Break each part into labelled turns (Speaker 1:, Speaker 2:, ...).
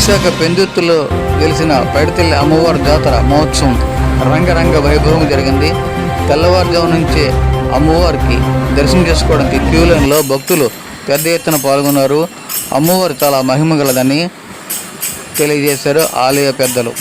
Speaker 1: విశాఖ పెందుర్తిలో వెలిసిన పైడితల్లి అమ్మవారి జాతర మహోత్సవం రంగరంగ వైభవం జరిగింది. తెల్లవారుజాము నుంచే అమ్మవారికి దర్శనం చేసుకోవడానికి క్యూ లైన్లో భక్తులు పెద్ద ఎత్తున పాల్గొన్నారు. అమ్మవారు చాలా మహిమగలదని తెలియజేశారు ఆలయ పెద్దలు.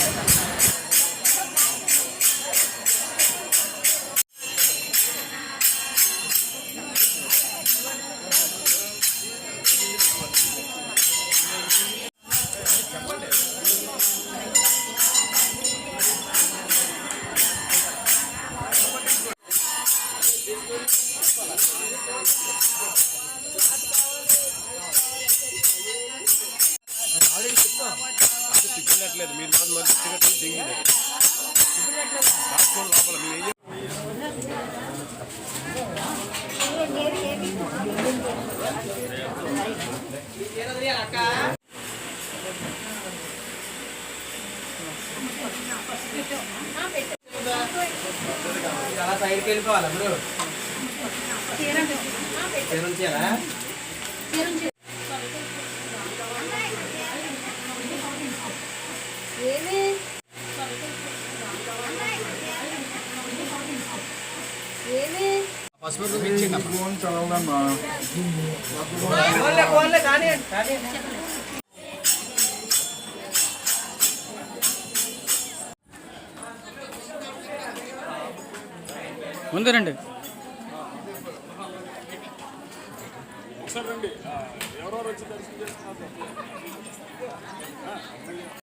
Speaker 2: సైడ్కి వెళ్ళిపోవాలా బ్రో?
Speaker 1: ముందరండి.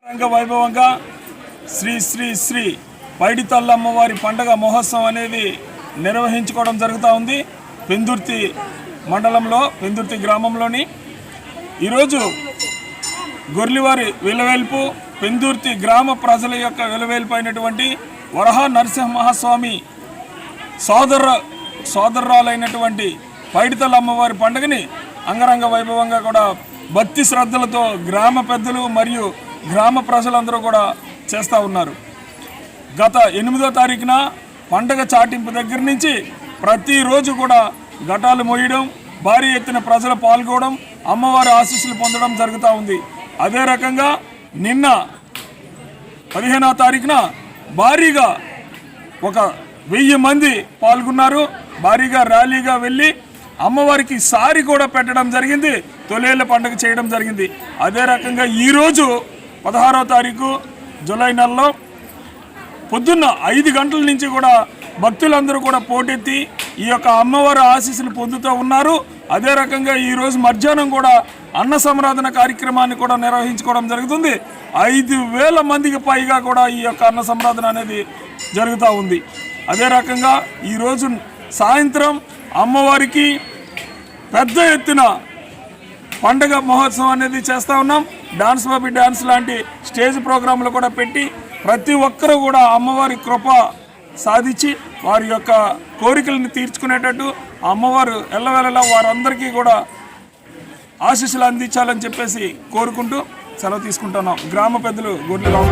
Speaker 3: రంగ వైభవంగా శ్రీ శ్రీ శ్రీ పైడితల్లి అమ్మవారి పండగ మహోత్సవం అనేది నిర్వహించుకోవడం జరుగుతూ ఉంది. పెందుర్తి మండలంలో పెందుర్తి గ్రామంలోని ఈరోజు గొర్లివారి విలవేల్పు పెందుర్తి గ్రామ ప్రజల యొక్క విలవేల్పు అయినటువంటి వరహ నరసింహస్వామి సోదరురాలైనటువంటి పైడితల్లి అమ్మవారి పండుగని అంగరంగ వైభవంగా కూడా భక్తి శ్రద్ధలతో గ్రామ పెద్దలు మరియు గ్రామ ప్రజలందరూ కూడా చేస్తూ ఉన్నారు. గత 8వ తారీఖున పండగ చాటింపు దగ్గర నుంచి ప్రతిరోజు కూడా ఘటాలు మోయడం, భారీ ఎత్తున ప్రజలు పాల్గొనడం, అమ్మవారి ఆశీస్సులు పొందడం జరుగుతూ ఉంది. అదే రకంగా నిన్న 15వ తారీఖున భారీగా ఒక 1000 మంది పాల్గొన్నారు. భారీగా ర్యాలీగా వెళ్ళి అమ్మవారికి సారి కూడా పెట్టడం జరిగింది, తొలేళ్ల పండుగ చేయడం జరిగింది. అదే రకంగా ఈరోజు 16వ తారీఖు జూలై నెలలో పొద్దున్న 5 గంటల నుంచి కూడా భక్తులందరూ కూడా పోటెత్తి ఈ యొక్క అమ్మవారి ఆశీస్సులు పొందుతూ ఉన్నారు. అదే రకంగా ఈరోజు మధ్యాహ్నం కూడా అన్న సంరాధన కార్యక్రమాన్ని కూడా నిర్వహించుకోవడం జరుగుతుంది. 5000 మందికి పైగా కూడా ఈ యొక్క అన్న సంరాధన అనేది జరుగుతూ ఉంది. అదే రకంగా ఈరోజు సాయంత్రం అమ్మవారికి పెద్ద ఎత్తున పండగ మహోత్సవం అనేది చేస్తూ ఉన్నాం. డాన్స్ బాబీ డాన్స్ లాంటి స్టేజ్ ప్రోగ్రాంలు కూడా పెట్టి ప్రతి ఒక్కరూ కూడా అమ్మవారి కృప సాధించి వారి యొక్క కోరికలను తీర్చుకునేటట్టు అమ్మవారు ఎల్లవేళలా వారందరికీ కూడా ఆశీస్సులు అందించాలని చెప్పేసి కోరుకుంటూ సెలవు తీసుకుంటున్నాం. గ్రామ పెద్దలు గొర్రెలు